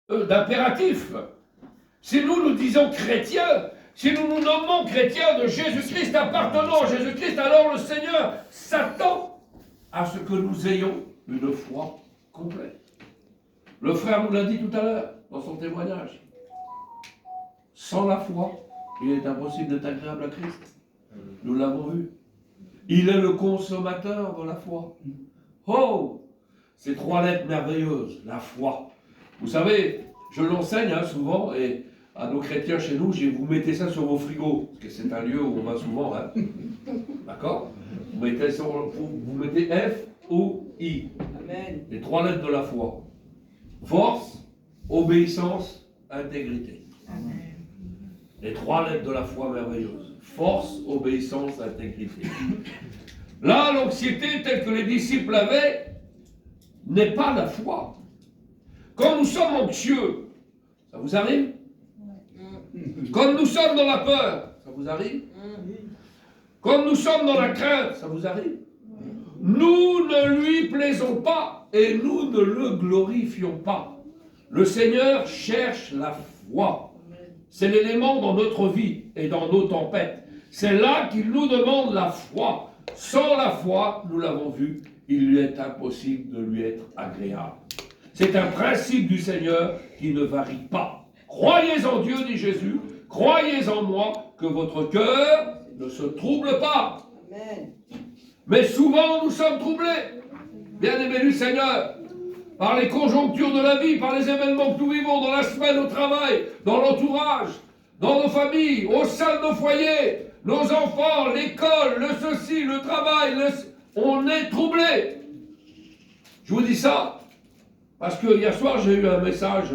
d'impératif. Si nous disons chrétiens, si nous nous nommons chrétiens de Jésus-Christ, appartenant à Jésus-Christ, alors le Seigneur s'attend à ce que nous ayons une foi complète. Le frère nous l'a dit tout à l'heure dans son témoignage. Sans la foi, il est impossible d'être agréable à Christ. Nous l'avons vu. Il est le consommateur de la foi. Oh, ces 3 lettres merveilleuses, la foi. Vous savez, je l'enseigne souvent, et à nos chrétiens chez nous, vous mettez ça sur vos frigos, parce que c'est un lieu où on va souvent. D'accord? Vous mettez F, O, I. Amen. Les 3 lettres de la foi. Force, obéissance, intégrité. Amen. Les 3 lettres de la foi merveilleuse. Force, obéissance, intégrité. Là, l'anxiété telle que les disciples l'avaient n'est pas la foi. Quand nous sommes anxieux, ça vous arrive? Quand nous sommes dans la peur, ça vous arrive? Quand nous sommes dans la crainte, ça vous arrive? Nous ne lui plaisons pas et nous ne le glorifions pas. Le Seigneur cherche la foi. C'est l'élément dans notre vie et dans nos tempêtes. C'est là qu'il nous demande la foi. Sans la foi, nous l'avons vu, il lui est impossible de lui être agréable. C'est un principe du Seigneur qui ne varie pas. Croyez en Dieu, dit Jésus, croyez en moi, que votre cœur ne se trouble pas. Amen. Mais souvent, nous sommes troublés, bien-aimés du Seigneur, par les conjonctures de la vie, par les événements que nous vivons dans la semaine au travail, dans l'entourage, dans nos familles, au sein de nos foyers, nos enfants, l'école, le ceci, le travail, on est troublés. Je vous dis ça parce que hier soir, j'ai eu un message,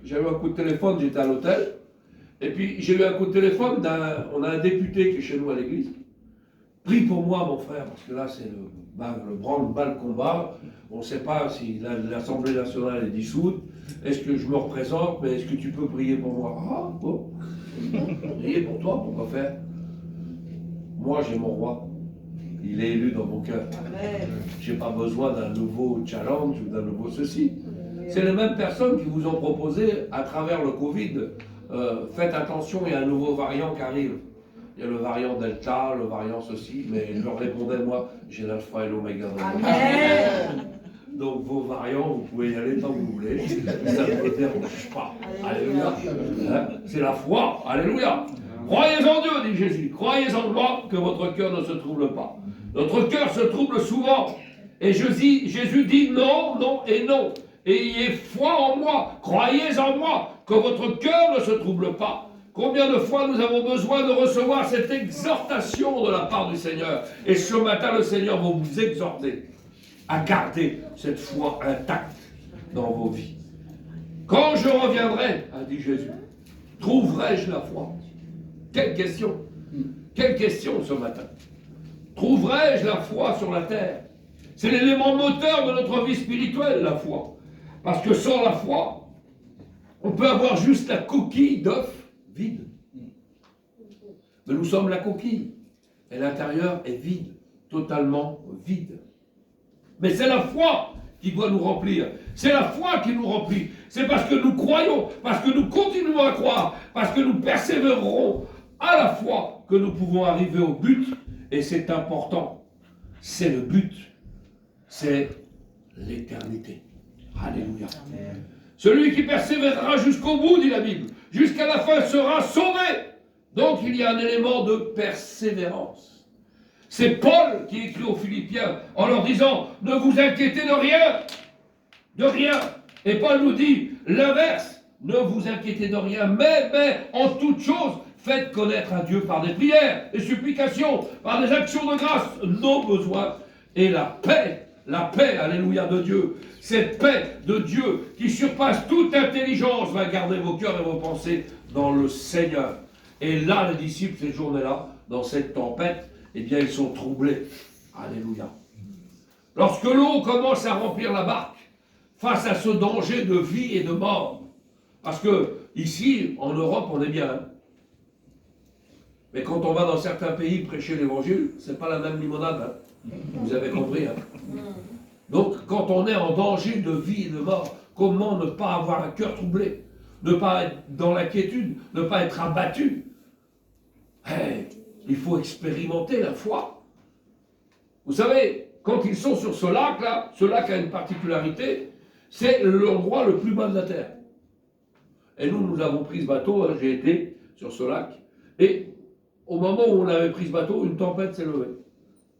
j'ai eu un coup de téléphone, j'étais à l'hôtel, et puis j'ai eu un coup de téléphone on a un député qui est chez nous à l'église. Prie pour moi, mon frère, parce que là, c'est le branle-bas combat. On ne sait pas si l'Assemblée nationale est dissoute. Est-ce que je me représente, mais est-ce que tu peux prier pour moi? Ah, bon. Prier pour toi, pourquoi faire? Moi, j'ai mon roi. Il est élu dans mon cœur. Je n'ai pas besoin d'un nouveau challenge ou d'un nouveau ceci. C'est les mêmes personnes qui vous ont proposé, à travers le Covid, faites attention, il y a un nouveau variant qui arrive. Il y a le variant Delta, le variant ceci, mais je leur répondais, moi, j'ai l'alpha et l'oméga. Donc vos variants, vous pouvez y aller tant que vous voulez, ça ne me dérange pas. Alléluia. C'est la foi, alléluia. Croyez en Dieu, dit Jésus, croyez en moi, que votre cœur ne se trouble pas. Notre cœur se trouble souvent, et Jésus dit non, non et non. Ayez foi en moi, croyez en moi, que votre cœur ne se trouble pas. Combien de fois nous avons besoin de recevoir cette exhortation de la part du Seigneur? Et ce matin, le Seigneur va vous exhorter à garder cette foi intacte dans vos vies. Quand je reviendrai, a dit Jésus, trouverai-je la foi? Quelle question! Quelle question ce matin! Trouverai-je la foi sur la terre? C'est l'élément moteur de notre vie spirituelle, la foi. Parce que sans la foi, on peut avoir juste la coquille d'œuf vide. Mais nous sommes la coquille. Et l'intérieur est vide, totalement vide. Mais c'est la foi qui doit nous remplir. C'est la foi qui nous remplit. C'est parce que nous croyons, parce que nous continuons à croire, parce que nous persévérerons à la foi que nous pouvons arriver au but. Et c'est important. C'est le but. C'est l'éternité. Alléluia. Amen. Celui qui persévérera jusqu'au bout, dit la Bible, jusqu'à la fin sera sauvé. Donc il y a un élément de persévérance. C'est Paul qui écrit aux Philippiens en leur disant, ne vous inquiétez de rien. De rien. Et Paul nous dit l'inverse. Ne vous inquiétez de rien, mais en toute chose, faites connaître à Dieu par des prières, des supplications, par des actions de grâce, nos besoins et la paix, alléluia, de Dieu. Cette paix de Dieu qui surpasse toute intelligence va garder vos cœurs et vos pensées dans le Seigneur. Et là, les disciples, cette journée-là, dans cette tempête, eh bien, ils sont troublés. Alléluia. Lorsque l'eau commence à remplir la barque, face à ce danger de vie et de mort, parce que ici, en Europe, on est bien. Hein. Mais quand on va dans certains pays prêcher l'évangile, c'est pas la même limonade. Hein. Vous avez compris. Hein. Donc, quand on est en danger de vie et de mort, Comment ne pas avoir un cœur troublé? Ne pas être dans l'inquiétude, ne pas être abattu. Hey, il faut expérimenter la foi. Vous savez, quand ils sont sur ce lac-là, ce lac a une particularité, c'est l'endroit le plus bas de la terre. Et nous avons pris ce bateau, j'ai été sur ce lac, et au moment où on avait pris ce bateau, une tempête s'est levée.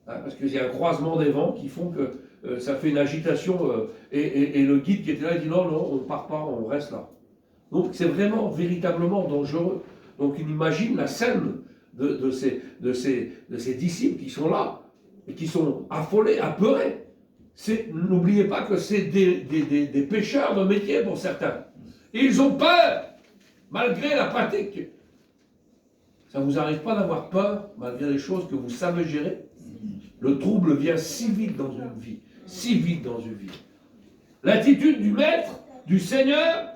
Parce qu'il y a un croisement des vents qui font que ça fait une agitation, et le guide qui était là, il dit non, on ne part pas, on reste là. Donc c'est vraiment, véritablement dangereux. Donc il imagine la scène de ces disciples qui sont là, et qui sont affolés, apeurés. N'oubliez pas que c'est des pêcheurs de métier pour certains. Et ils ont peur, malgré la pratique. Ça ne vous arrive pas d'avoir peur, malgré les choses que vous savez gérer? Le trouble vient si vite dans une vie, si vite dans une vie. L'attitude du maître, du Seigneur,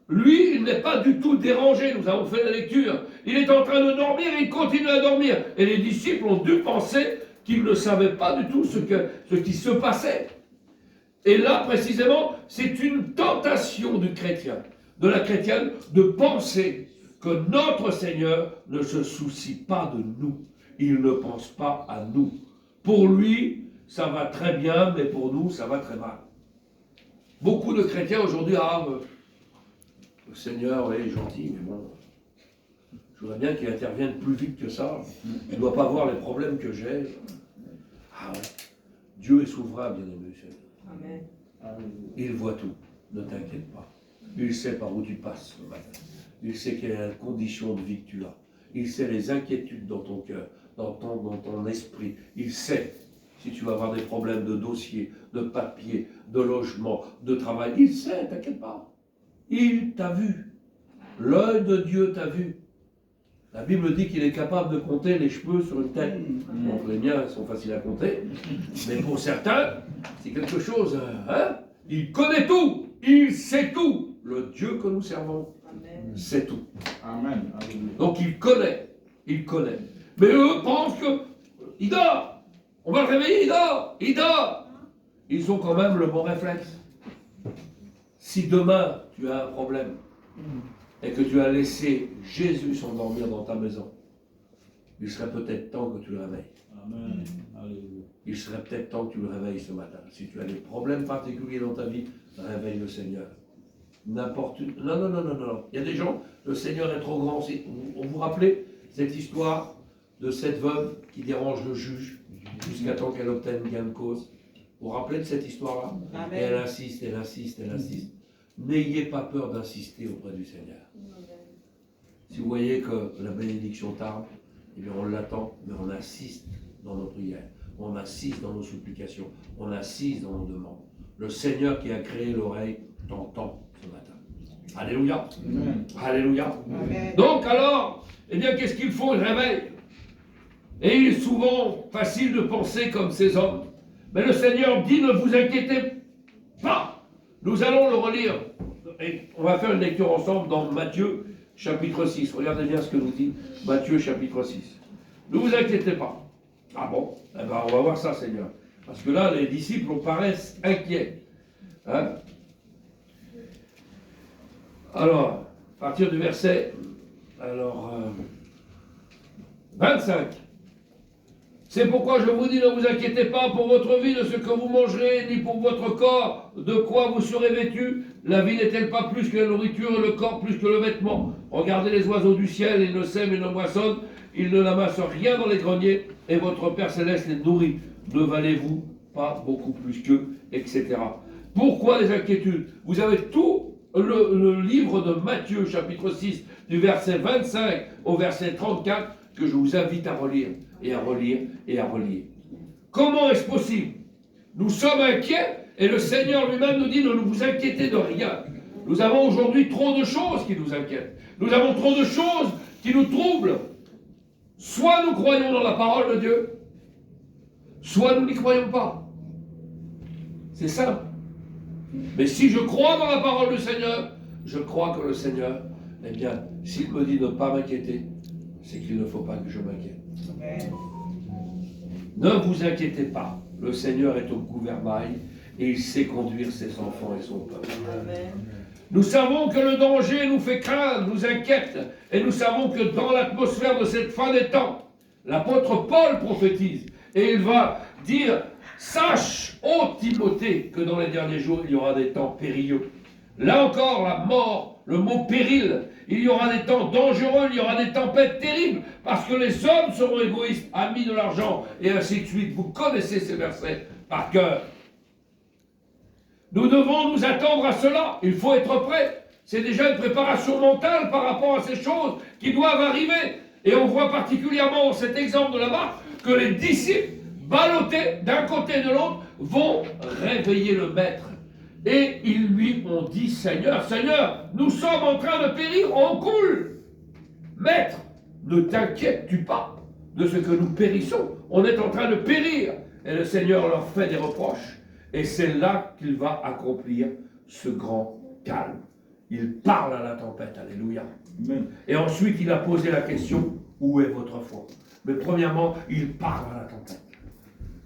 lui, il n'est pas du tout dérangé. Nous avons fait la lecture. Il est en train de dormir et il continue à dormir. Et les disciples ont dû penser qu'ils ne savaient pas du tout ce qui se passait. Et là, précisément, c'est une tentation du chrétien, de la chrétienne, de penser que notre Seigneur ne se soucie pas de nous. Il ne pense pas à nous. Pour lui, ça va très bien, mais pour nous, ça va très mal. Beaucoup de chrétiens aujourd'hui, le Seigneur, oui, est gentil, mais bon, je voudrais bien qu'il intervienne plus vite que ça. Il ne doit pas voir les problèmes que j'ai. Ah ouais, Dieu est souverain, bien-aimé. Amen. Il voit tout, ne t'inquiète pas. Il sait par où tu passes ce matin. Il sait quelles conditions de vie que tu as. Il sait les inquiétudes dans ton cœur, dans ton esprit. Il sait si tu vas avoir des problèmes de dossier, de papier, de logement, de travail. Il sait, t'inquiète pas. Il t'a vu. L'œil de Dieu t'a vu. La Bible dit qu'il est capable de compter les cheveux sur une tête. Donc les miens sont faciles à compter. Mais pour certains, c'est quelque chose. Hein? Il connaît tout. Il sait tout. Le Dieu que nous servons sait tout. Amen. Donc il connaît. Il connaît. Mais eux pensent qu'il dort. On va le réveiller, il dort. Il dort. Ils ont quand même le bon réflexe. Si demain tu as un problème et que tu as laissé Jésus s'endormir dans ta maison, il serait peut-être temps que tu le réveilles. Amen. Alléluia. Il serait peut-être temps que tu le réveilles ce matin. Si tu as des problèmes particuliers dans ta vie, réveille le Seigneur. N'importe où. Non. Il y a des gens, le Seigneur est trop grand. Vous vous rappelez cette histoire de cette veuve qui dérange le juge jusqu'à temps qu'elle obtienne gain de cause? Vous vous rappelez de cette histoire-là? Et elle insiste. N'ayez pas peur d'insister auprès du Seigneur. Si vous voyez que la bénédiction tarde, eh bien on l'attend, mais on insiste dans nos prières, on insiste dans nos supplications, on insiste dans nos demandes. Le Seigneur qui a créé l'oreille t'entend ce matin. Alléluia. Amen. Alléluia. Amen. Donc alors, eh bien qu'est-ce qu'il faut? Le réveil. Et il est souvent facile de penser comme ces hommes. Mais le Seigneur dit, ne vous inquiétez pas. Nous allons le relire. Et on va faire une lecture ensemble dans Matthieu chapitre 6. Regardez bien ce que nous dit Matthieu chapitre 6. Ne vous inquiétez pas. Ah bon? Eh bien, on va voir ça, Seigneur. Parce que là, les disciples paraissent inquiets. Hein? Alors, à partir du verset 25. C'est pourquoi je vous dis, ne vous inquiétez pas pour votre vie de ce que vous mangerez, ni pour votre corps, de quoi vous serez vêtus. La vie n'est-elle pas plus que la nourriture, et le corps plus que le vêtement? Regardez les oiseaux du ciel, ils ne sèment et ne moissonnent, ils ne n'amassent rien dans les greniers, et votre Père Céleste les nourrit. Ne valez-vous pas beaucoup plus qu'eux, etc. Pourquoi les inquiétudes? Vous avez tout le livre de Matthieu, chapitre 6, du verset 25 au verset 34, que je vous invite à relire, et à relire, et à relire. Comment est-ce possible? Nous sommes inquiets, et le Seigneur lui-même nous dit, ne vous inquiétez de rien. Nous avons aujourd'hui trop de choses qui nous inquiètent. Nous avons trop de choses qui nous troublent. Soit nous croyons dans la parole de Dieu, soit nous n'y croyons pas. C'est simple. Mais si je crois dans la parole du Seigneur, je crois que le Seigneur, eh bien, s'il me dit de ne pas m'inquiéter, c'est qu'il ne faut pas que je m'inquiète. Ne vous inquiétez pas, le Seigneur est au gouvernail et il sait conduire ses enfants et son peuple. Nous savons que le danger nous fait craindre, nous inquiète, et nous savons que dans l'atmosphère de cette fin des temps, l'apôtre Paul prophétise, et il va dire, sache, ô Timothée, que dans les derniers jours, il y aura des temps périlleux. Là encore, la mort, le mot péril, il y aura des temps dangereux, il y aura des tempêtes terribles, parce que les hommes seront égoïstes, amis de l'argent, et ainsi de suite. Vous connaissez ces versets par cœur. Nous devons nous attendre à cela. Il faut être prêt. C'est déjà une préparation mentale par rapport à ces choses qui doivent arriver. Et on voit particulièrement dans cet exemple de la barque que les disciples, ballottés d'un côté et de l'autre, vont réveiller le maître. Et ils lui ont dit, Seigneur, Seigneur, nous sommes en train de périr, on coule. Maître, ne t'inquiètes-tu pas de ce que nous périssons? On est en train de périr. Et le Seigneur leur fait des reproches. Et c'est là qu'il va accomplir ce grand calme. Il parle à la tempête, alléluia. Amen. Et ensuite, il a posé la question, où est votre foi? Mais premièrement, il parle à la tempête.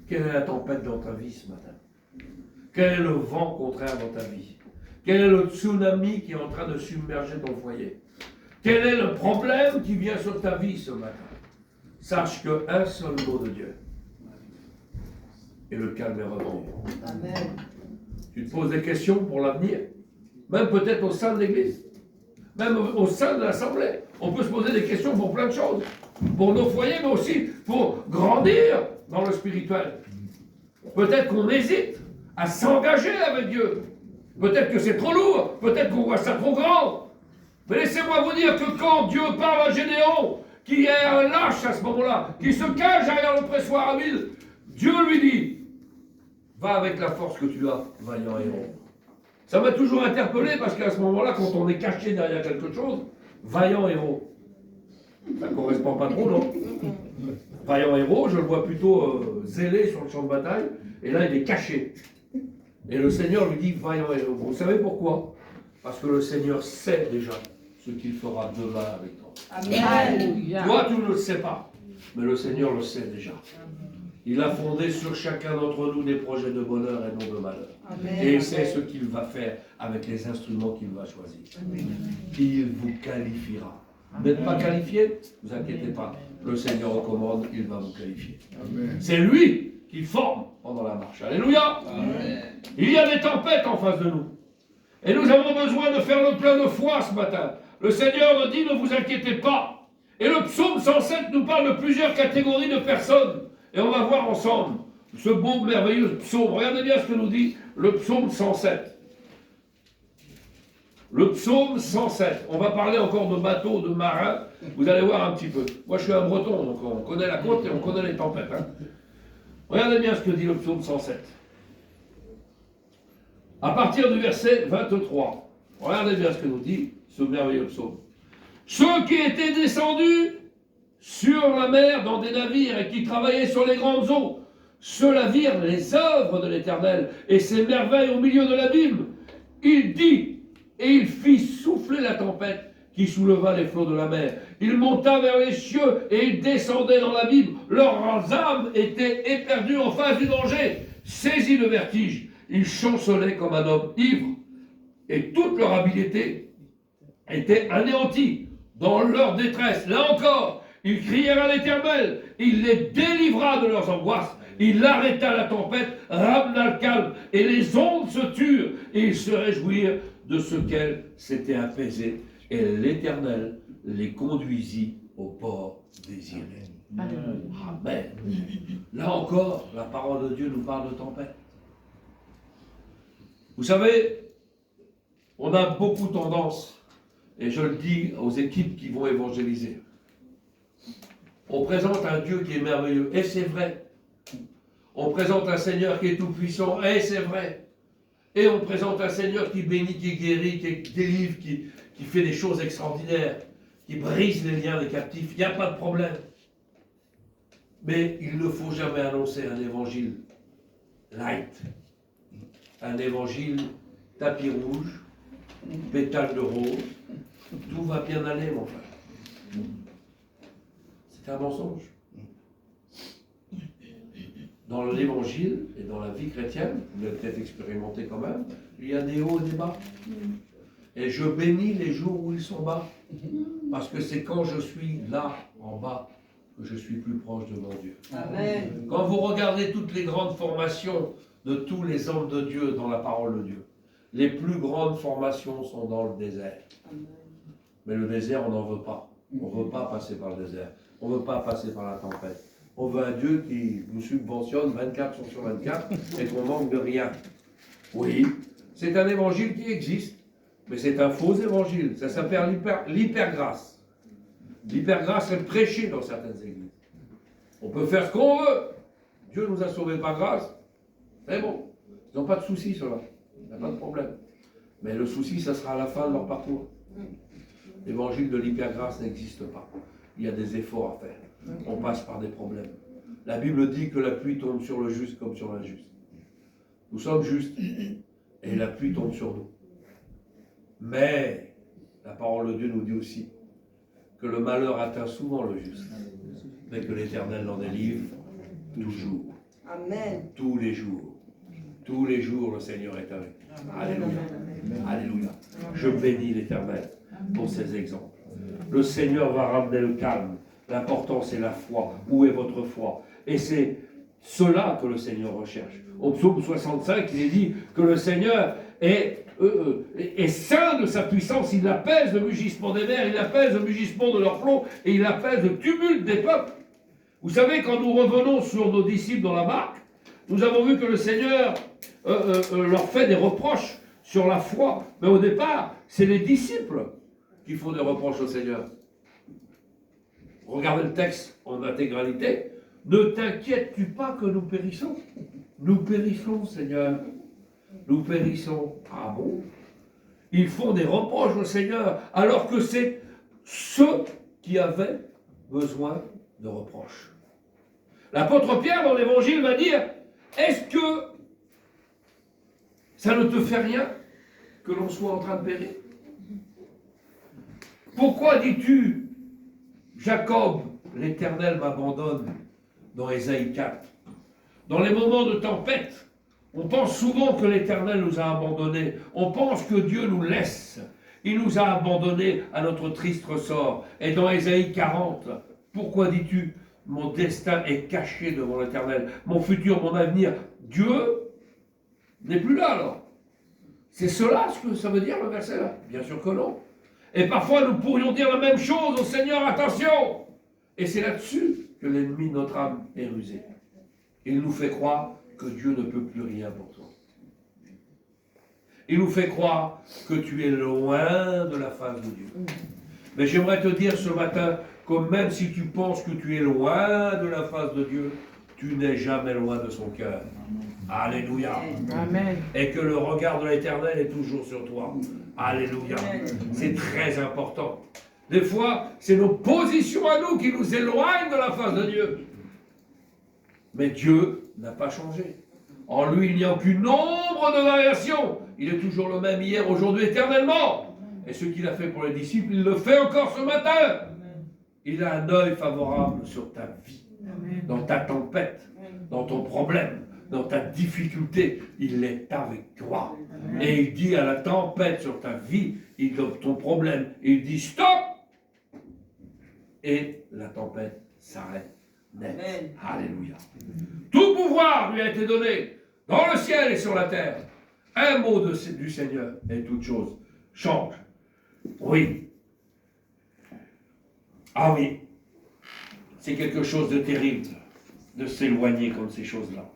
Quelle est la tempête dans ta vie ce matin? Quel est le vent contraire dans ta vie? Quel est le tsunami qui est en train de submerger ton foyer? Quel est le problème qui vient sur ta vie ce matin? Sache qu'un seul mot de Dieu, et le calme est revenu. Amen. Tu te poses des questions pour l'avenir, même peut-être au sein de l'Église, même au sein de l'Assemblée. On peut se poser des questions pour plein de choses, pour nos foyers, mais aussi pour grandir dans le spirituel. Peut-être qu'on hésite à s'engager avec Dieu. Peut-être que c'est trop lourd, peut-être qu'on voit ça trop grand. Mais laissez-moi vous dire que quand Dieu parle à Gédéon, qui est un lâche à ce moment-là, qui se cache derrière le pressoir à huile, Dieu lui dit, va avec la force que tu as, vaillant héros. Ça m'a toujours interpellé parce qu'à ce moment-là, quand on est caché derrière quelque chose, vaillant héros. Ça ne correspond pas trop, non? Vaillant héros, je le vois plutôt zélé sur le champ de bataille, et là il est caché. Et le Seigneur lui dit, vaillant héros. Vous savez pourquoi? Parce que le Seigneur sait déjà ce qu'il fera demain avec toi. Amen. Toi, tu ne le sais pas, mais le Seigneur le sait déjà. Il a fondé sur chacun d'entre nous des projets de bonheur et non de malheur. Amen. Et il sait ce qu'il va faire avec les instruments qu'il va choisir. Amen. Il vous qualifiera. Vous n'êtes pas qualifié? Ne vous inquiétez pas. Le Seigneur recommande, il va vous qualifier. Amen. C'est lui qui forme pendant la marche. Alléluia. Amen. Il y a des tempêtes en face de nous. Et nous avons besoin de faire le plein de foi ce matin. Le Seigneur nous dit, ne vous inquiétez pas. Et le psaume 107 nous parle de plusieurs catégories de personnes. Et on va voir ensemble ce beau, merveilleux psaume. Regardez bien ce que nous dit le psaume 107. Le psaume 107. On va parler encore de bateaux, de marins. Vous allez voir un petit peu. Moi, je suis un breton, donc on connaît la côte et on connaît les tempêtes. Hein. Regardez bien ce que dit le psaume 107. À partir du verset 23. Regardez bien ce que nous dit ce merveilleux psaume. Ceux qui étaient descendus sur la mer dans des navires et qui travaillaient sur les grandes eaux, ceux-là virent les œuvres de l'Éternel et ses merveilles au milieu de l'abîme. Il dit, et il fit souffler la tempête qui souleva les flots de la mer. Il monta vers les cieux et il descendait dans l'abîme. Leurs âmes étaient éperdues en face du danger, saisis de vertige. Ils chancelaient comme un homme ivre et toute leur habileté était anéantie dans leur détresse. Là encore, ils crièrent à l'Éternel, il les délivra de leurs angoisses, il arrêta la tempête, ramena le calme, et les ondes se turent, et ils se réjouirent de ce qu'elles s'étaient apaisées, et l'Éternel les conduisit au port désiré. Amen. Amen. Là encore, la parole de Dieu nous parle de tempête. Vous savez, on a beaucoup tendance, et je le dis aux équipes qui vont évangéliser, on présente un Dieu qui est merveilleux, et c'est vrai. On présente un Seigneur qui est tout-puissant, et c'est vrai. Et on présente un Seigneur qui bénit, qui guérit, qui délivre, qui fait des choses extraordinaires, qui brise les liens des captifs. Il n'y a pas de problème. Mais il ne faut jamais annoncer un évangile light. Un évangile tapis rouge, pétale de rose. Tout va bien aller, mon frère. C'est un mensonge. dans l'évangile et dans la vie chrétienne, vous l'avez peut-être expérimenté quand même, il y a des hauts et des bas. Et je bénis les jours où ils sont bas. Parce que c'est quand je suis là, en bas, que je suis plus proche de mon Dieu. Amen. Quand vous regardez toutes les grandes formations de tous les hommes de Dieu dans la parole de Dieu, les plus grandes formations sont dans le désert. Mais le désert, on n'en veut pas. On ne veut pas passer par le désert. On ne veut pas passer par la tempête. On veut un Dieu qui nous subventionne 24 jours sur 24 et qu'on manque de rien. Oui, c'est un évangile qui existe, mais c'est un faux évangile. Ça s'appelle l'hypergrâce. L'hypergrâce est prêchée dans certaines églises. On peut faire ce qu'on veut. Dieu nous a sauvés par grâce. C'est bon. Ils n'ont pas de souci, cela. Il n'y a pas de problème. Mais le souci, ça sera à la fin de leur parcours. L'évangile de l'hypergrâce n'existe pas. Il y a des efforts à faire. On passe par des problèmes. La Bible dit que la pluie tombe sur le juste comme sur l'injuste. Nous sommes justes et la pluie tombe sur nous. Mais la parole de Dieu nous dit aussi que le malheur atteint souvent le juste, mais que l'Éternel l'en délivre toujours. Amen. Tous les jours. Tous les jours, le Seigneur est avec nous. Alléluia. Alléluia. Je bénis l'Éternel pour ces exemples. Le Seigneur va ramener le calme. L'important, c'est la foi. Où est votre foi? Et c'est cela que le Seigneur recherche. Au psaume 65, il est dit que le Seigneur est saint de sa puissance. Il apaise le mugissement des mers, il apaise le mugissement de leurs flots, et il apaise le tumulte des peuples. Vous savez, quand nous revenons sur nos disciples dans la barque, nous avons vu que le Seigneur leur fait des reproches sur la foi. Mais au départ, c'est les disciples qui font des reproches au Seigneur. Regardez le texte en intégralité. Ne t'inquiètes-tu pas que nous périssons? Nous périssons, Seigneur. Nous périssons. Ah bon? Ils font des reproches au Seigneur, alors que c'est ceux qui avaient besoin de reproches. L'apôtre Pierre, dans l'Évangile, va dire, est-ce que ça ne te fait rien que l'on soit en train de périr? Pourquoi dis-tu, Jacob, l'Éternel m'abandonne, dans Ésaïe 4? Dans les moments de tempête, on pense souvent que l'Éternel nous a abandonnés. On pense que Dieu nous laisse. Il nous a abandonnés à notre triste sort. Et dans Ésaïe 40, pourquoi dis-tu, mon destin est caché devant l'Éternel, mon futur, mon avenir, Dieu n'est plus là alors? C'est cela ce que ça veut dire le verset là? Bien sûr que non. Et parfois nous pourrions dire la même chose au Seigneur, attention! Et c'est là-dessus que l'ennemi de notre âme est rusé. Il nous fait croire que Dieu ne peut plus rien pour toi. Il nous fait croire que tu es loin de la face de Dieu. Mais j'aimerais te dire ce matin que même si tu penses que tu es loin de la face de Dieu, tu n'es jamais loin de son cœur. Alléluia. Amen. Et que le regard de l'Éternel est toujours sur toi. Alléluia. C'est très important. Des fois, c'est nos positions à nous qui nous éloignent de la face de Dieu. Mais Dieu n'a pas changé. En lui, il n'y a aucune ombre de variation. Il est toujours le même hier, aujourd'hui, éternellement. Et ce qu'il a fait pour les disciples, il le fait encore ce matin. Il a un œil favorable sur ta vie, dans ta tempête, dans ton problème, dans ta difficulté. Il est avec toi. Et il dit à la tempête sur ta vie, ton problème, il dit stop. Et la tempête s'arrête net. Amen. Alléluia. Tout pouvoir lui a été donné dans le ciel et sur la terre. Un mot du Seigneur et toute chose change. Oui. Ah oui. C'est quelque chose de terrible de s'éloigner comme ces choses-là.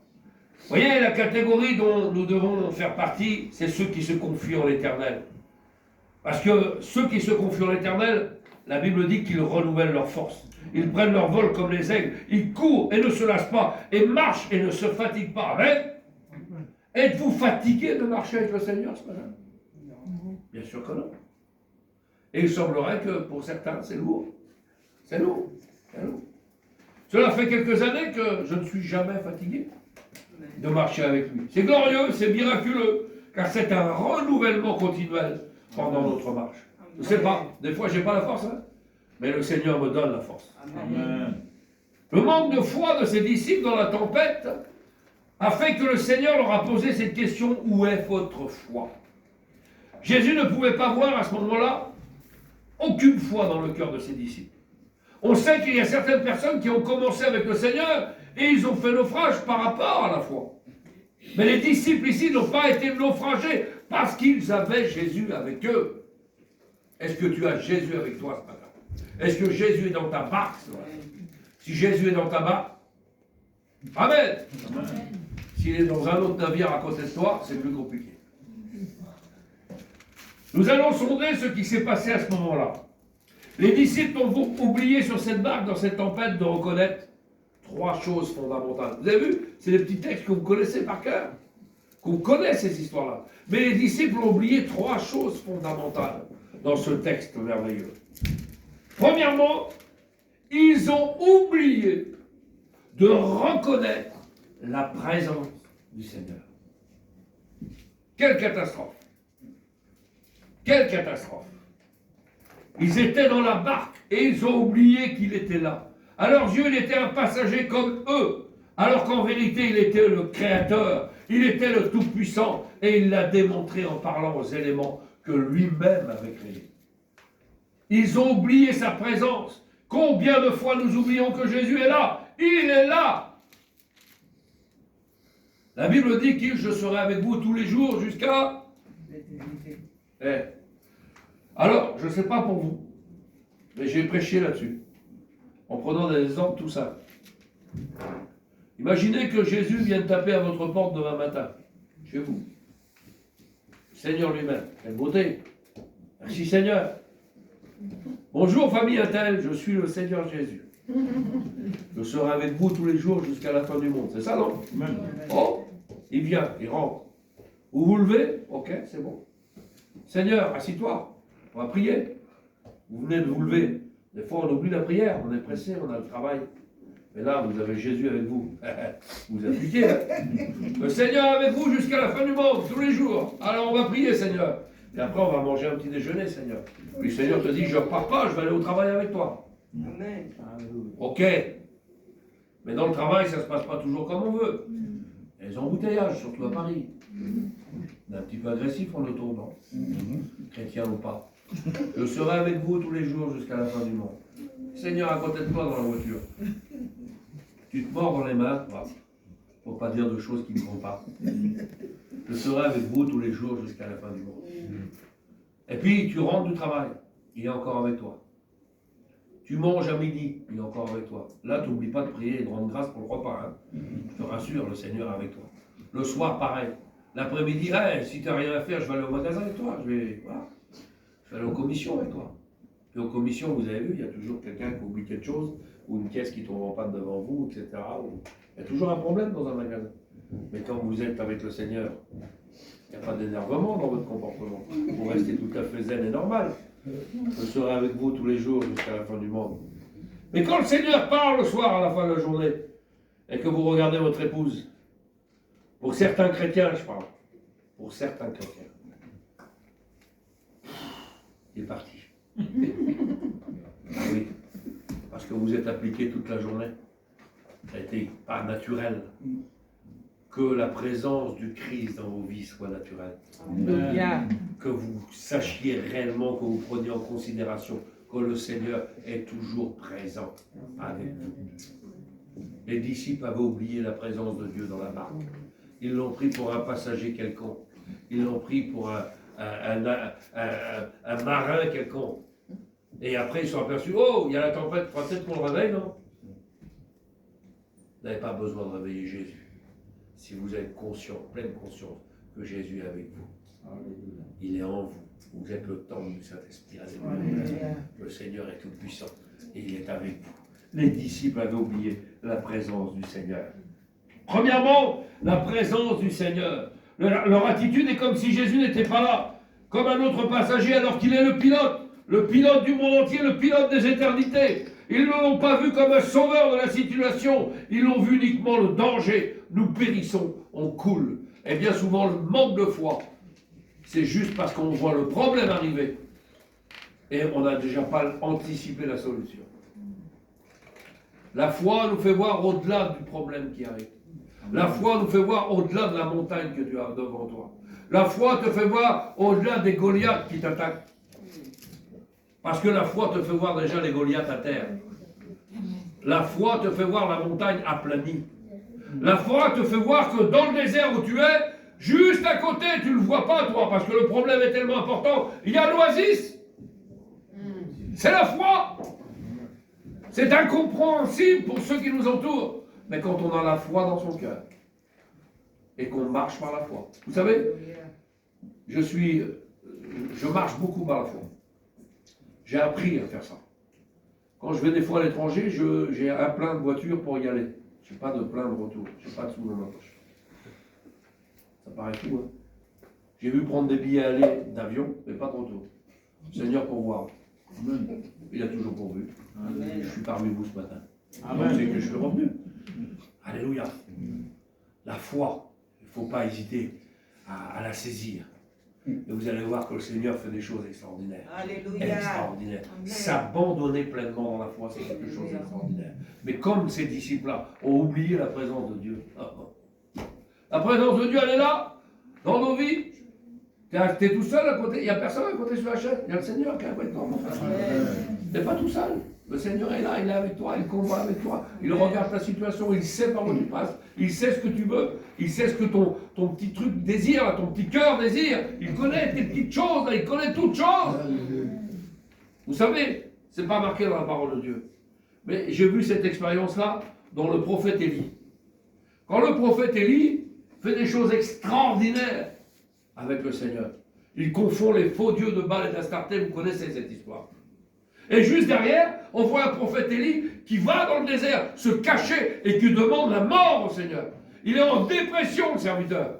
Vous voyez, la catégorie dont nous devons faire partie, c'est ceux qui se confient en l'Éternel. Parce que ceux qui se confient en l'Éternel, la Bible dit qu'ils renouvellent leur force. Ils prennent leur vol comme les aigles. Ils courent et ne se lassent pas. Et marchent et ne se fatiguent pas. Amen. Êtes-vous fatigué de marcher avec le Seigneur ce matin? Bien sûr que non. Et il semblerait que pour certains, c'est lourd. C'est lourd. C'est lourd. Cela fait quelques années que je ne suis jamais fatigué de marcher avec lui. C'est glorieux, c'est miraculeux, car c'est un renouvellement continuel pendant notre marche. Je ne sais pas, des fois j'ai pas la force, hein, mais le Seigneur me donne la force. Amen. Le manque de foi de ses disciples dans la tempête afin que le Seigneur leur a posé cette question, où est votre foi? Jésus ne pouvait pas voir à ce moment-là aucune foi dans le cœur de ses disciples. On sait qu'il y a certaines personnes qui ont commencé avec le Seigneur et ils ont fait naufrage par rapport à la foi. Mais les disciples ici n'ont pas été naufragés parce qu'ils avaient Jésus avec eux. Est-ce que tu as Jésus avec toi ce matin? Est-ce que Jésus est dans ta barque ce matin? Si Jésus est dans ta barque, Amen. S'il est dans un autre navire à côté de toi, c'est plus compliqué. Nous allons sonder ce qui s'est passé à ce moment-là. Les disciples ont oublié sur cette barque, dans cette tempête, de reconnaître 3 choses fondamentales. Vous avez vu? C'est des petits textes que vous connaissez par cœur. Qu'on connaît ces histoires-là. Mais les disciples ont oublié 3 choses fondamentales dans ce texte merveilleux. Premièrement, ils ont oublié de reconnaître la présence du Seigneur. Quelle catastrophe! Quelle catastrophe! Ils étaient dans la barque et ils ont oublié qu'il était là. À leurs yeux, il était un passager comme eux, alors qu'en vérité, il était le Créateur, il était le Tout-Puissant, et il l'a démontré en parlant aux éléments que lui-même avait créés. Ils ont oublié sa présence. Combien de fois nous oublions que Jésus est là? Il est là! La Bible dit qu'il je serai avec vous tous les jours jusqu'à... Alors, je ne sais pas pour vous, mais j'ai prêché là-dessus, en prenant des exemples tout simples. Imaginez que Jésus vienne taper à votre porte demain matin, chez vous. Le Seigneur lui-même, quelle beauté! Merci Seigneur. Bonjour famille Intel, je suis le Seigneur Jésus. Je serai avec vous tous les jours jusqu'à la fin du monde. C'est ça, non? Amen. Oh, il vient, il rentre. Vous vous levez? Ok, c'est bon. Seigneur, assis-toi. On va prier. Vous venez de vous lever. Des fois, on oublie la prière. On est pressé, on a le travail. Mais là, vous avez Jésus avec vous. Vous appliquez. Hein? Le Seigneur est avec vous jusqu'à la fin du monde, tous les jours. Alors, on va prier, Seigneur. Et après, on va manger un petit déjeuner, Seigneur. Puis le Seigneur te dit, je ne repars pas, je vais aller au travail avec toi. Amen. Ok. Mais dans le travail, ça ne se passe pas toujours comme on veut. Il y a des embouteillages, surtout à Paris. On est un petit peu agressif en auto, non? Chrétien ou pas. Je serai avec vous tous les jours jusqu'à la fin du monde. Seigneur, à côté de toi dans la voiture. Tu te mords dans les mains, pour pas dire de choses qui ne vont pas. Je serai avec vous tous les jours jusqu'à la fin du monde. Et puis, tu rentres du travail, il est encore avec toi. Tu manges à midi, il est encore avec toi. Là, tu n'oublies pas de prier et de rendre grâce pour le repas. Hein. Je te rassure, le Seigneur est avec toi. Le soir, pareil. L'après-midi, hey, si tu n'as rien à faire, je vais aller au magasin avec toi. Je vais aller aux commissions avec toi. Puis aux commissions, vous avez vu, il y a toujours quelqu'un qui oublie quelque chose, ou une caisse qui tombe en panne devant vous, etc. Il y a toujours un problème dans un magasin. Mais quand vous êtes avec le Seigneur, il n'y a pas d'énervement dans votre comportement. Vous restez tout à fait zen et normal. Je serai avec vous tous les jours jusqu'à la fin du monde. Mais quand le Seigneur part le soir à la fin de la journée, et que vous regardez votre épouse, pour certains chrétiens, je parle, pour certains chrétiens, il est parti. Oui, parce que vous êtes appliqué toute la journée. Ça a été pas naturel. Que la présence du Christ dans vos vies soit naturelle. Alléluia. Que vous sachiez réellement, que vous preniez en considération que le Seigneur est toujours présent avec vous. Les disciples avaient oublié la présence de Dieu dans la barque. Ils l'ont pris pour un passager quelconque. Ils l'ont pris pour un marin quelconque. Et après, ils se sont aperçus, oh, il y a la tempête, il faudra peut-être qu'on le réveille, non? Vous n'avez pas besoin de réveiller Jésus. Si vous êtes conscient, pleine conscience que Jésus est avec vous. Il est en vous. Vous êtes le temple du Saint-Esprit. Le Seigneur est tout puissant et il est avec vous. Les disciples avaient oublié la présence du Seigneur. Premièrement, la présence du Seigneur. Leur attitude est comme si Jésus n'était pas là, comme un autre passager alors qu'il est le pilote du monde entier, le pilote des éternités. Ils ne l'ont pas vu comme un sauveur de la situation, ils l'ont vu uniquement le danger. Nous périssons, on coule. Et bien souvent, le manque de foi, c'est juste parce qu'on voit le problème arriver et on n'a déjà pas anticipé la solution. La foi nous fait voir au-delà du problème qui arrive. La foi nous fait voir au-delà de la montagne que tu as devant toi. La foi te fait voir au-delà des Goliaths qui t'attaquent. Parce que la foi te fait voir déjà les Goliaths à terre. La foi te fait voir la montagne aplanie. La foi te fait voir que dans le désert où tu es, juste à côté, tu ne le vois pas toi, parce que le problème est tellement important, il y a l'oasis. C'est la foi. C'est incompréhensible pour ceux qui nous entourent. Mais quand on a la foi dans son cœur, et qu'on marche par la foi. Vous savez, je marche beaucoup par la foi. J'ai appris à faire ça. Quand je vais des fois à l'étranger, j'ai un plein de voitures pour y aller. Je n'ai pas de plein de retour. Je n'ai pas de sous dans ma poche. Ça paraît fou, hein. J'ai vu prendre des billets aller d'avion, mais pas de retour. Seigneur pour voir. Il a toujours pourvu. Je suis parmi vous ce matin. Donc c'est que je suis revenu. Alléluia. La foi, il ne faut pas hésiter à la saisir. Et vous allez voir que le Seigneur fait des choses extraordinaires. Alléluia. Extraordinaires. S'abandonner pleinement dans la foi, c'est quelque chose d'extraordinaire. Mais comme ces disciples-là ont oublié la présence de Dieu. La présence de Dieu, elle est là, dans nos vies. Tu es tout seul à côté, il n'y a personne à côté sur la chaise. Il y a le Seigneur qui est avec toi, mon frère. Tu n'es pas tout seul. Le Seigneur est là, il est avec toi, il combat avec toi, il regarde ta situation, il sait par où tu passes, il sait ce que tu veux, il sait ce que ton petit truc désire, ton petit cœur désire, il connaît tes petites choses, il connaît toutes choses. Vous savez, c'est pas marqué dans la parole de Dieu. Mais j'ai vu cette expérience-là dans le prophète Élie. Quand le prophète Élie fait des choses extraordinaires avec le Seigneur, il confond les faux dieux de Baal et d'Astarté, vous connaissez cette histoire. Et juste derrière, on voit un prophète Élie qui va dans le désert se cacher et qui demande la mort au Seigneur. Il est en dépression, le serviteur.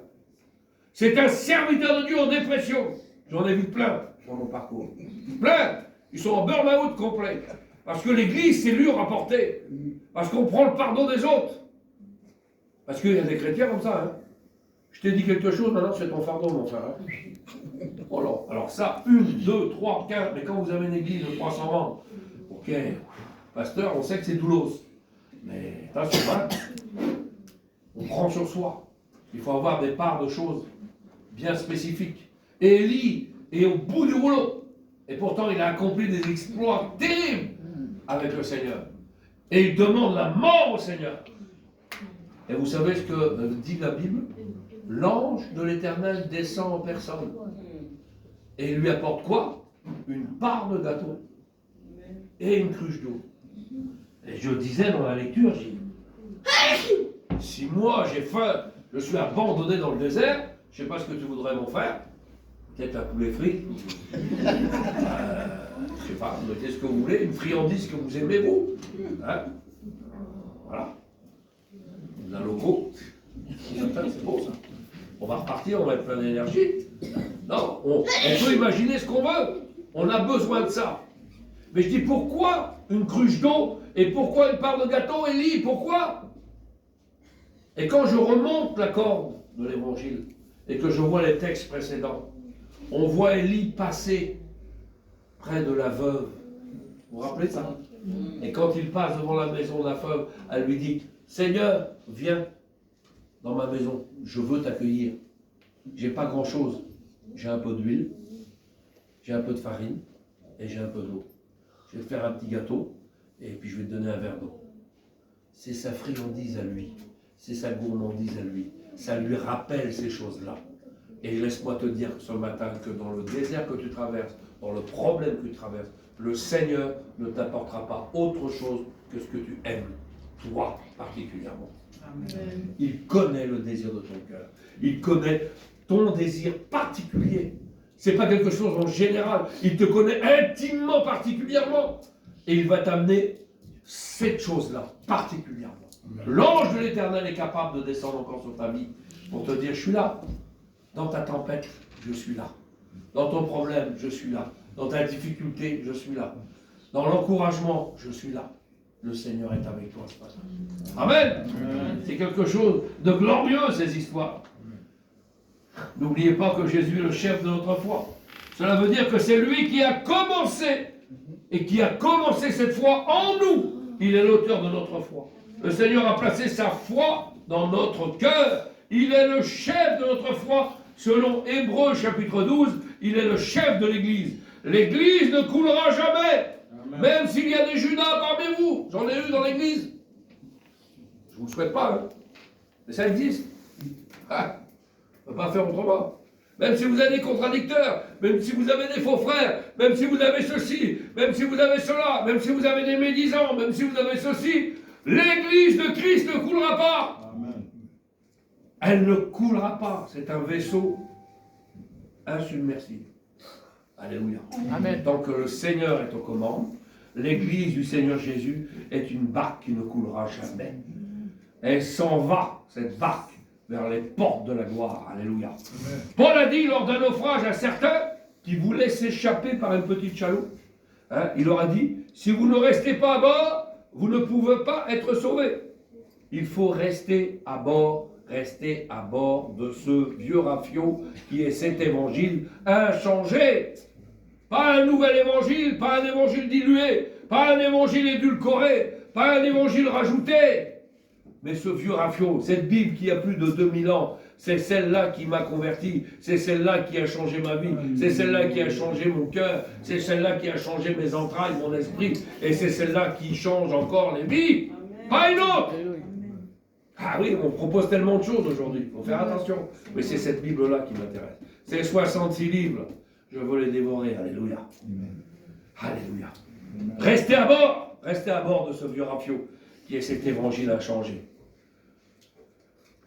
C'est un serviteur de Dieu en dépression. J'en ai vu plein dans mon parcours. Plein. Ils sont en burn-out complet. Parce que l'église, c'est lourd à porter. Parce qu'on prend le pardon des autres. Parce qu'il y a des chrétiens comme ça. Hein. Je t'ai dit quelque chose, maintenant c'est ton fardeau, mon frère. Hein. Alors ça, 1, 2, 3, 4, mais quand vous avez une église de 300 membres, ok, pasteur, on sait que c'est douloureux. Mais attention, hein, on prend sur soi. Il faut avoir des parts de choses bien spécifiques. Et Élie est au bout du rouleau. Et pourtant, il a accompli des exploits terribles avec le Seigneur. Et il demande la mort au Seigneur. Et vous savez ce que dit la Bible? L'ange de l'Éternel descend en personne. Et il lui apporte quoi? Une part de gâteau. Et une cruche d'eau. Et je disais dans la lecture, j'ai dit, si moi j'ai faim, je suis abandonné dans le désert, je ne sais pas ce que tu voudrais mon frère. Peut-être un poulet frit. Je ne sais pas, mettez ce que vous voulez, une friandise que vous aimez, vous. Hein? Voilà. La loco. C'est beau ça. On va repartir, on va être plein d'énergie. Non, on peut imaginer ce qu'on veut. On a besoin de ça. Mais je dis pourquoi une cruche d'eau et pourquoi une part de gâteau, Élie, pourquoi? Et quand je remonte la corde de l'évangile et que je vois les textes précédents, on voit Élie passer près de la veuve. Vous vous rappelez de ça? Et quand il passe devant la maison de la veuve, elle lui dit, Seigneur, viens dans ma maison, je veux t'accueillir. J'ai pas grand chose. J'ai un peu d'huile, j'ai un peu de farine et j'ai un peu d'eau. Je vais te faire un petit gâteau et puis je vais te donner un verre d'eau. C'est sa friandise à lui, c'est sa gourmandise à lui. Ça lui rappelle ces choses-là. Et laisse-moi te dire ce matin que dans le désert que tu traverses, dans le problème que tu traverses, le Seigneur ne t'apportera pas autre chose que ce que tu aimes, toi particulièrement. Amen. Il connaît le désir de ton cœur. Il connaît ton désir particulier. Ce n'est pas quelque chose en général. Il te connaît intimement, particulièrement. Et il va t'amener cette chose-là, particulièrement. L'ange de l'Éternel est capable de descendre encore sur ta vie pour te dire, je suis là. Dans ta tempête, je suis là. Dans ton problème, je suis là. Dans ta difficulté, je suis là. Dans l'encouragement, je suis là. Le Seigneur est avec toi ce matin. Amen. C'est quelque chose de glorieux, ces histoires. N'oubliez pas que Jésus est le chef de notre foi. Cela veut dire que c'est lui qui a commencé et qui a commencé cette foi en nous. Il est l'auteur de notre foi. Le Seigneur a placé sa foi dans notre cœur. Il est le chef de notre foi. Selon Hébreux chapitre 12, il est le chef de l'Église. L'Église ne coulera jamais. Amen. Même s'il y a des Judas parmi vous. J'en ai eu dans l'Église. Je ne vous le souhaite pas, hein. Mais ça existe. Ah, on ne peut pas faire autrement. Même si vous avez des contradicteurs, même si vous avez des faux frères, même si vous avez ceci, même si vous avez cela, même si vous avez des médisants, même si vous avez ceci, l'Église de Christ ne coulera pas. Amen. Elle ne coulera pas. C'est un vaisseau insubmersible. Alléluia. Amen. Tant que le Seigneur est aux commandes, l'Église du Seigneur Jésus est une barque qui ne coulera jamais. Elle s'en va, cette barque, vers les portes de la gloire. Alléluia. Amen. Paul a dit lors d'un naufrage à certains qui voulaient s'échapper par une petite chaloupe, hein, il leur a dit, si vous ne restez pas à bord, vous ne pouvez pas être sauvés. Il faut rester à bord de ce vieux rafio qui est cet évangile inchangé. Pas un nouvel évangile, pas un évangile dilué, pas un évangile édulcoré, pas un évangile rajouté. Mais ce vieux rafio, cette Bible qui a plus de 2000 ans, c'est celle-là qui m'a converti, c'est celle-là qui a changé ma vie, c'est celle-là qui a changé mon cœur, c'est celle-là qui a changé mes entrailles, mon esprit, et c'est celle-là qui change encore les vies. Amen. Pas une autre. Ah oui, on propose tellement de choses aujourd'hui, il faut faire attention. Mais c'est cette Bible-là qui m'intéresse. Ces 66 livres, je veux les dévorer. Alléluia. Alléluia. Restez à bord de ce vieux rafio qui est cet évangile inchangé.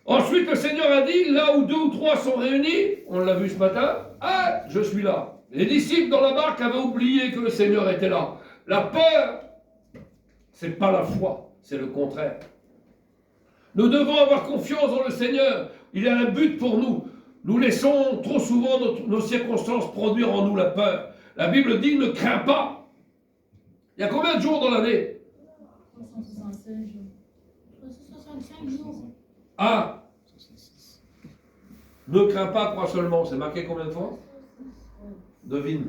Ensuite, le Seigneur a dit, là où 2 ou 3 sont réunis, on l'a vu ce matin, ah, je suis là. Les disciples dans la barque avaient oublié que le Seigneur était là. La peur, c'est pas la foi, c'est le contraire. Nous devons avoir confiance dans le Seigneur. Il a un but pour nous. Nous laissons trop souvent nos circonstances produire en nous la peur. La Bible dit, ne crains pas. Il y a combien de jours dans l'année? 365 jours. 365 jours. Ah, ne crains pas, crois seulement. C'est marqué combien de fois? Devine.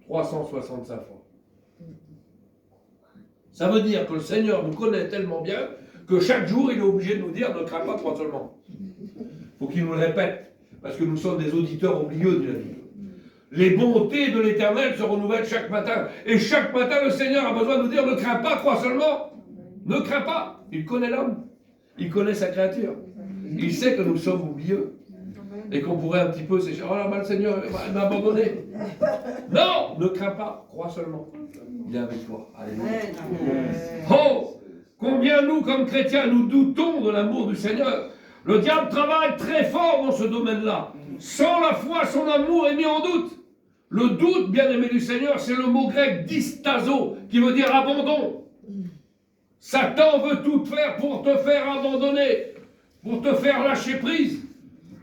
365 fois. Ça veut dire que le Seigneur nous connaît tellement bien que chaque jour, il est obligé de nous dire, ne crains pas, crois seulement. Il faut qu'il nous le répète, parce que nous sommes des auditeurs oublieux de la vie. Les bontés de l'Éternel se renouvellent chaque matin. Et chaque matin, le Seigneur a besoin de nous dire, ne crains pas, crois seulement. Ne crains pas. Il connaît l'homme. Il connaît sa créature. Il sait que nous sommes oublieux. Et qu'on pourrait un petit peu s'échapper. Oh là, le Seigneur m'a abandonné. Non, ne crains pas, crois seulement. Il est avec toi. Alléluia. Oh, combien nous, comme chrétiens, nous doutons de l'amour du Seigneur. Le diable travaille très fort dans ce domaine-là. Sans la foi, son amour est mis en doute. Le doute, bien-aimé du Seigneur, c'est le mot grec distazo, qui veut dire abandon. Satan veut tout faire pour te faire abandonner, pour te faire lâcher prise.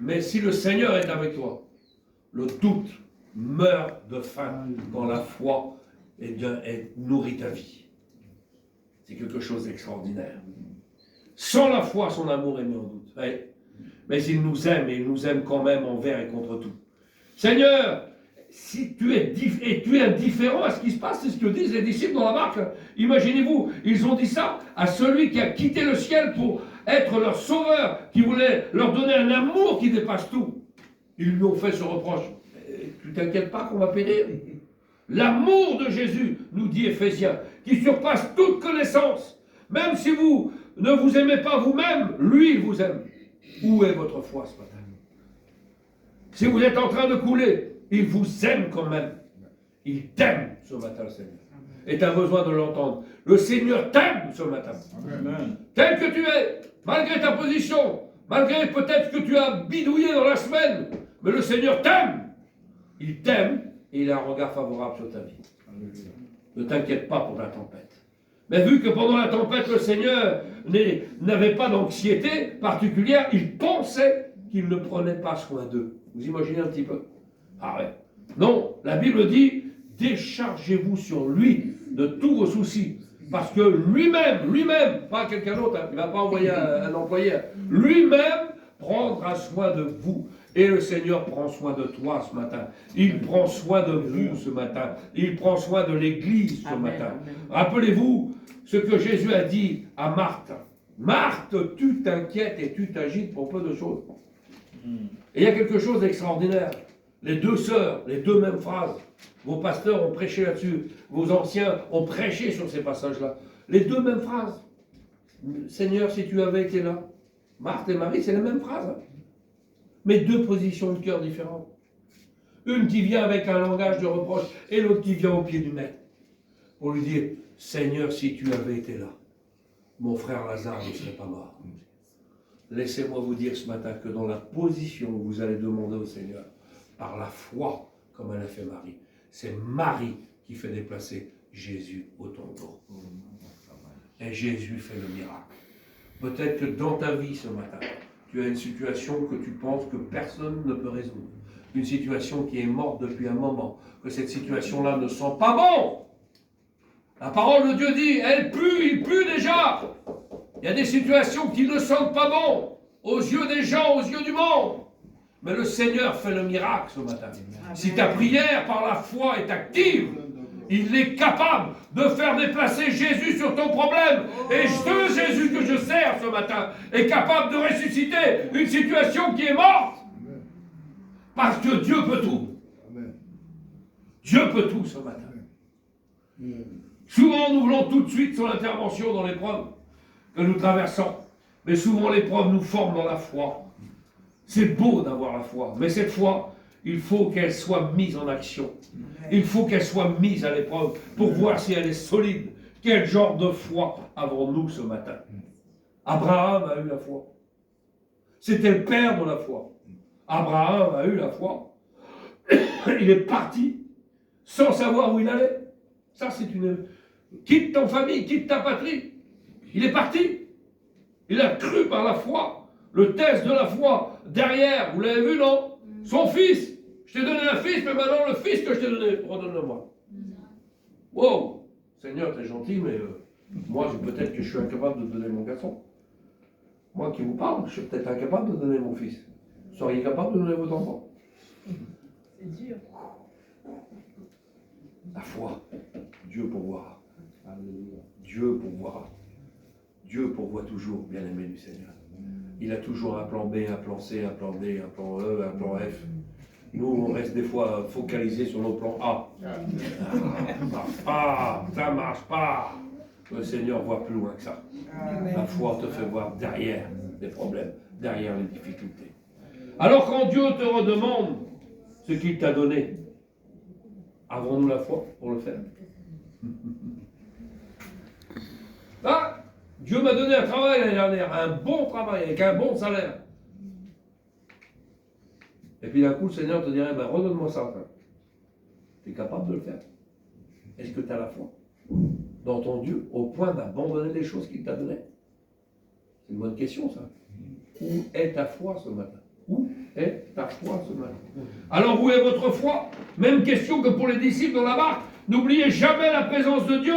Mais si le Seigneur est avec toi, le doute meurt de faim quand la foi nourrit ta vie. C'est quelque chose d'extraordinaire. Sans la foi, son amour est mis en doute. Ouais. Mais il nous aime, et il nous aime quand même envers et contre tout. Seigneur, si tu es indifférent à ce qui se passe, c'est ce que disent les disciples dans la barque. Imaginez-vous, ils ont dit ça à celui qui a quitté le ciel pour être leur sauveur, qui voulait leur donner un amour qui dépasse tout. Ils lui ont fait ce reproche. Tu t'inquiètes pas qu'on va périr. L'amour de Jésus, nous dit Éphésiens, qui surpasse toute connaissance. Même si vous ne vous aimez pas vous-même, lui, il vous aime. Où est votre foi ce matin? Si vous êtes en train de couler, il vous aime quand même. Il t'aime ce matin, le Seigneur. Et tu as besoin de l'entendre. Le Seigneur t'aime ce matin. Amen. Tel que tu es, malgré ta position, malgré peut-être que tu as bidouillé dans la semaine, mais le Seigneur t'aime. Il t'aime et il a un regard favorable sur ta vie. Amen. Ne t'inquiète pas pour la tempête. Mais vu que pendant la tempête, le Seigneur n'avait pas d'anxiété particulière, il pensait qu'il ne prenait pas soin d'eux. Vous imaginez un petit peu? Ah ouais. Non, la Bible dit, déchargez-vous sur lui de tous vos soucis. Parce que lui-même, pas quelqu'un d'autre, hein, il ne va pas envoyer un employé, lui-même prendra soin de vous. Et le Seigneur prend soin de toi ce matin. Il prend soin de vous ce matin. Il prend soin de l'Église ce matin. Amen. Rappelez-vous ce que Jésus a dit à Marthe. Marthe, tu t'inquiètes et tu t'agites pour peu de choses. Et il y a quelque chose d'extraordinaire. Les deux sœurs, les deux mêmes phrases. Vos pasteurs ont prêché là-dessus. Vos anciens ont prêché sur ces passages-là. Les deux mêmes phrases. Seigneur, si tu avais été là. Marthe et Marie, c'est la même phrase. Hein. Mais deux positions de cœur différentes. Une qui vient avec un langage de reproche et l'autre qui vient au pied du maître. Pour lui dire, Seigneur, si tu avais été là, mon frère Lazare ne serait pas mort. Laissez-moi vous dire ce matin que dans la position où vous allez demander au Seigneur, par la foi, comme elle a fait Marie, c'est Marie qui fait déplacer Jésus au tombeau. Et Jésus fait le miracle. Peut-être que dans ta vie ce matin, tu as une situation que tu penses que personne ne peut résoudre. Une situation qui est morte depuis un moment, que cette situation-là ne sent pas bon. La parole de Dieu dit, elle pue, il pue déjà. Il y a des situations qui ne sentent pas bon, aux yeux des gens, aux yeux du monde. Mais le Seigneur fait le miracle ce matin. Amen. Si ta prière par la foi est active, il est capable de faire déplacer Jésus sur ton problème. Et ce Jésus que je sers ce matin est capable de ressusciter une situation qui est morte. Parce que Dieu peut tout. Dieu peut tout ce matin. Souvent, nous voulons tout de suite son intervention dans l'épreuve que nous traversons. Mais souvent, l'épreuve nous forme dans la foi. C'est beau d'avoir la foi. Mais cette foi, il faut qu'elle soit mise en action. Il faut qu'elle soit mise à l'épreuve pour voir si elle est solide. Quel genre de foi avons-nous ce matin? Abraham a eu la foi. C'était le père de la foi. Abraham a eu la foi. Il est parti sans savoir où il allait. Ça, c'est une... Quitte ton famille, quitte ta patrie. Il est parti. Il a cru par la foi. Le test de la foi, derrière, vous l'avez vu, non? Son fils. Je t'ai donné un fils, mais maintenant le fils que je t'ai donné, redonne-le-moi. Wow, Seigneur, t'es gentil, mais moi, peut-être que je suis incapable de donner mon garçon. Moi qui vous parle, je suis peut-être incapable de donner mon fils. Vous seriez capable de donner votre enfant? C'est dur. La foi, Dieu pourvoira. Dieu pourvoira. Dieu pourvoit toujours, bien-aimé du Seigneur. Il a toujours un plan B, un plan C, un plan D, un plan E, un plan F. Nous, on reste des fois focalisés sur nos plans A. Ça marche pas. Le Seigneur voit plus loin que ça. La foi te fait voir derrière les problèmes, derrière les difficultés. Alors quand Dieu te redemande ce qu'il t'a donné, avons-nous la foi pour le faire? Ah, Dieu m'a donné un travail l'année dernière, un bon travail, avec un bon salaire. Et puis d'un coup, le Seigneur te dirait, ben, redonne-moi ça. Tu es capable de le faire? Est-ce que tu as la foi dans ton Dieu, au point d'abandonner les choses qu'il t'a données? C'est une bonne question, ça. Où est ta foi ce matin? Où est ta foi ce matin? Alors, où est votre foi? Même question que pour les disciples dans la barque. N'oubliez jamais la présence de Dieu.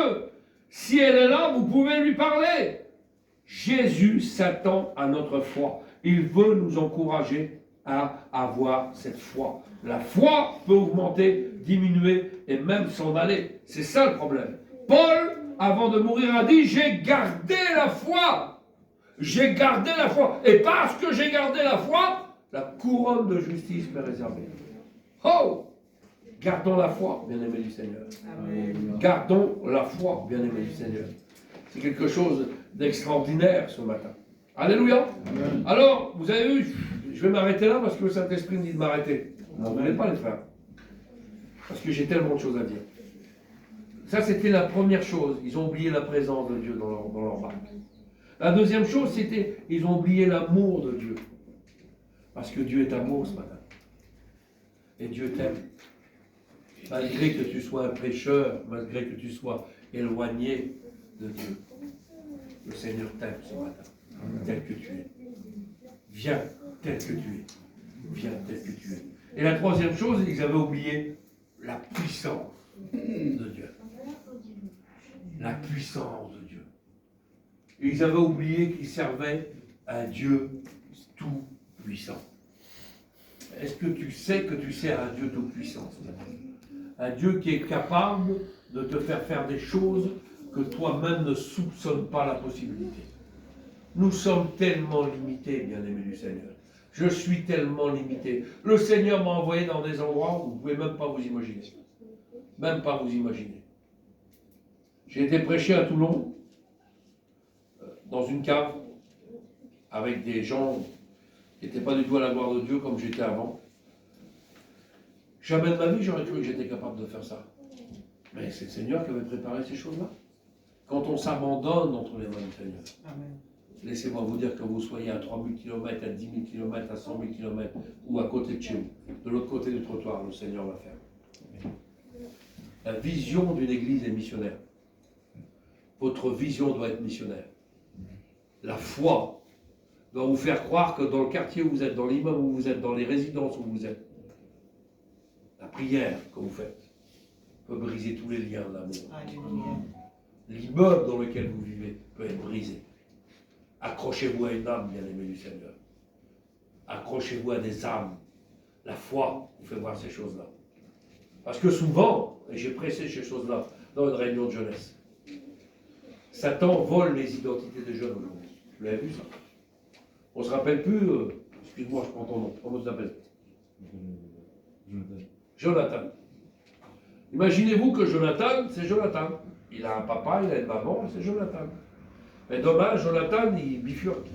Si elle est là, vous pouvez lui parler. Jésus s'attend à notre foi. Il veut nous encourager à avoir cette foi. La foi peut augmenter, diminuer et même s'en aller. C'est ça le problème. Paul, avant de mourir, a dit, j'ai gardé la foi. J'ai gardé la foi. Et parce que j'ai gardé la foi, la couronne de justice m'est réservée. Oh! Gardons la foi, bien-aimés du Seigneur. Amen. Gardons la foi, bien-aimés du Seigneur. C'est quelque chose d'extraordinaire ce matin. Alléluia. Amen. Alors, vous avez vu, je vais m'arrêter là parce que le Saint-Esprit me dit de m'arrêter. Vous ne voulez pas les faire. Parce que j'ai tellement de choses à dire. Ça, c'était la première chose. Ils ont oublié la présence de Dieu dans leur barque. La deuxième chose, c'était ils ont oublié l'amour de Dieu. Parce que Dieu est amour ce matin. Et Dieu t'aime. Malgré que tu sois un pécheur, malgré que tu sois éloigné de Dieu, le Seigneur t'aime ce matin, tel que tu es. Viens tel que tu es. Viens tel que tu es. Et la troisième chose, ils avaient oublié la puissance de Dieu. La puissance de Dieu. Ils avaient oublié qu'ils servaient un Dieu tout-puissant. Est-ce que tu sais que tu sers un Dieu tout-puissant? Un Dieu qui est capable de te faire faire des choses que toi-même ne soupçonnes pas la possibilité. Nous sommes tellement limités, bien-aimés du Seigneur. Je suis tellement limité. Le Seigneur m'a envoyé dans des endroits où vous ne pouvez même pas vous imaginer. Même pas vous imaginer. J'ai été prêcher à Toulon, dans une cave, avec des gens qui n'étaient pas du tout à la gloire de Dieu comme j'étais avant. Jamais de ma vie, j'aurais cru que j'étais capable de faire ça. Mais c'est le Seigneur qui avait préparé ces choses-là. Quand on s'abandonne entre les mains du Seigneur. Amen. Laissez-moi vous dire que vous soyez à 3000 km, à 10 000 km, à 100 000 km, ou à côté de chez vous, de l'autre côté du trottoir, le Seigneur va faire. La vision d'une église est missionnaire. Votre vision doit être missionnaire. La foi doit vous faire croire que dans le quartier où vous êtes, dans l'immeuble où vous êtes, dans les résidences où vous êtes, la prière que vous faites peut briser tous les liens de l'amour. Alléluia. L'immeuble dans lequel vous vivez peut être brisé. Accrochez-vous à une âme, bien-aimée du Seigneur. Accrochez-vous à des âmes. La foi vous fait voir ces choses-là. Parce que souvent, et j'ai pressé ces choses-là dans une réunion de jeunesse, Satan vole les identités des jeunes aujourd'hui. Vous l'avez vu ça? On ne se rappelle plus, excuse-moi, je prends ton nom, comment tu t'appelles? Jonathan. Imaginez-vous que Jonathan, c'est Jonathan. Il a un papa, il a une maman, c'est Jonathan. Mais demain, Jonathan, il bifurque.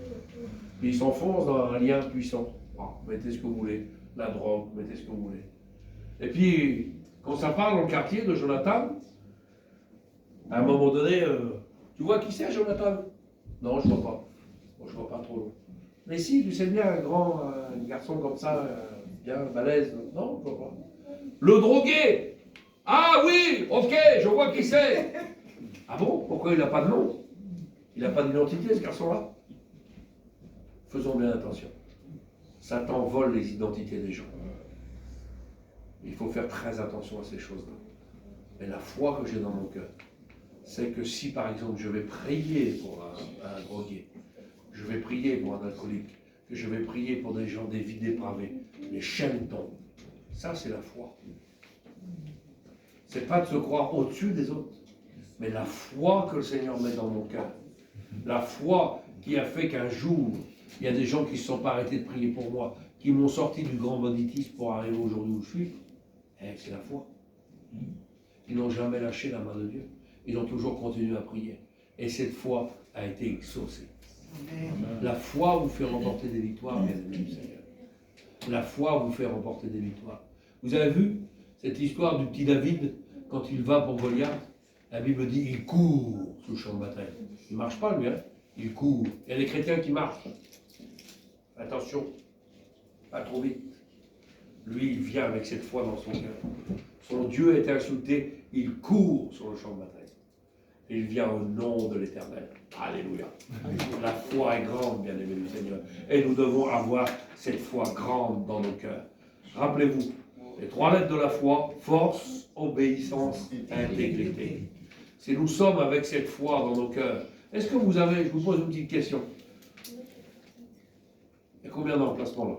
Il s'enfonce dans un lien puissant. Bon, mettez ce que vous voulez. La drogue, mettez ce que vous voulez. Et puis, quand ça parle dans le quartier de Jonathan, à un moment donné, tu vois qui c'est, Jonathan? Non, je ne vois pas. Bon, je ne vois pas trop. Mais si, tu sais bien, un garçon comme ça, bien balèze. Non, je ne vois pas. Le drogué! Ah oui, ok, je vois qui c'est. Ah bon? Pourquoi il n'a pas de nom? Il n'a pas d'identité, ce garçon-là? Faisons bien attention. Satan vole les identités des gens. Il faut faire très attention à ces choses-là. Mais la foi que j'ai dans mon cœur, c'est que si, par exemple, je vais prier pour un drogué, je vais prier pour un alcoolique, que je vais prier pour des gens, des vies dépravées, les chaînes tombent. Ça, c'est la foi. C'est pas de se croire au-dessus des autres, mais la foi que le Seigneur met dans mon cœur. La foi qui a fait qu'un jour, il y a des gens qui ne se sont pas arrêtés de prier pour moi, qui m'ont sorti du grand banditisme pour arriver aujourd'hui où je suis. Eh, c'est la foi. Ils n'ont jamais lâché la main de Dieu. Ils ont toujours continué à prier. Et cette foi a été exaucée. La foi vous fait remporter des victoires, bien aimés du Seigneur. La foi vous fait remporter des victoires. Vous avez vu cette histoire du petit David, quand il va pour Goliath? La Bible dit il court sous le champ de bataille. Il ne marche pas, lui, hein? Il court. Il y a des chrétiens qui marchent. Attention, pas trop vite. Lui, il vient avec cette foi dans son cœur. Son Dieu a été insulté, il court sur le champ de bataille. Et il vient au nom de l'Éternel. Alléluia. La foi est grande, bien-aimés du Seigneur. Et nous devons avoir cette foi grande dans nos cœurs. Rappelez-vous, les 3 lettres de la foi, force, obéissance, intégrité. Si nous sommes avec cette foi dans nos cœurs, est-ce que vous avez, je vous pose une petite question. Il y a combien d'emplacements là?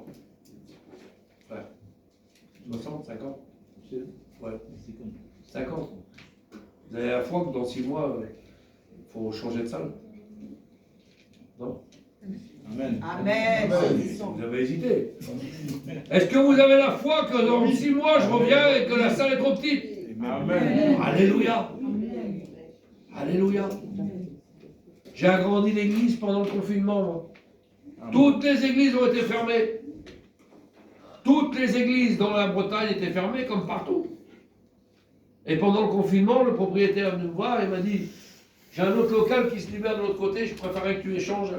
Frère 60, 50? Ouais. 50. Vous avez la foi que dans 6 mois, il faut changer de salle? Non? Amen. Amen. Vous avez hésité. Est-ce que vous avez la foi que dans 6 mois, je reviens et que la salle est trop petite? Amen. Alléluia. Alléluia. J'ai agrandi l'église pendant le confinement, moi. Toutes les églises ont été fermées. Toutes les églises dans la Bretagne étaient fermées, comme partout. Et pendant le confinement, le propriétaire est venu me voir et m'a dit j'ai un autre local qui se libère de l'autre côté, je préférerais que tu échanges.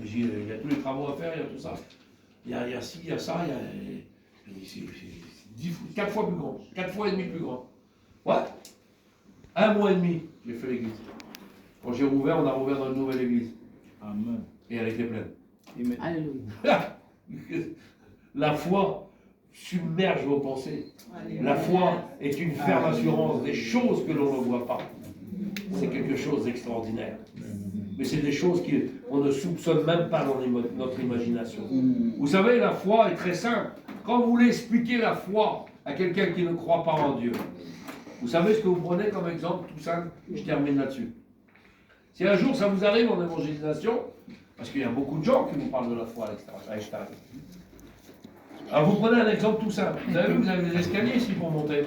Il y a tous les travaux à faire, il y a tout ça. Il y a ci, il y a ça, c'est 4 fois plus grand, 4 fois et demi plus grand. Ouais. 1 mois et demi, j'ai fait l'église. Quand j'ai rouvert, on a rouvert dans une nouvelle église. Amen. Et elle était pleine. Alléluia. La foi submerge vos pensées. La foi est une ferme assurance des choses que l'on ne voit pas. C'est quelque chose d'extraordinaire. Mais c'est des choses qu'on ne soupçonne même pas dans notre imagination. Vous savez, la foi est très simple. Quand vous voulez expliquer la foi à quelqu'un qui ne croit pas en Dieu, vous savez ce que vous prenez comme exemple, tout simple? Je termine là-dessus. Si un jour ça vous arrive en évangélisation, Parce qu'il y a beaucoup de gens qui nous parlent de la foi à Eichstätt. Alors vous prenez un exemple tout simple. Vous avez vu, vous avez des escaliers ici pour monter.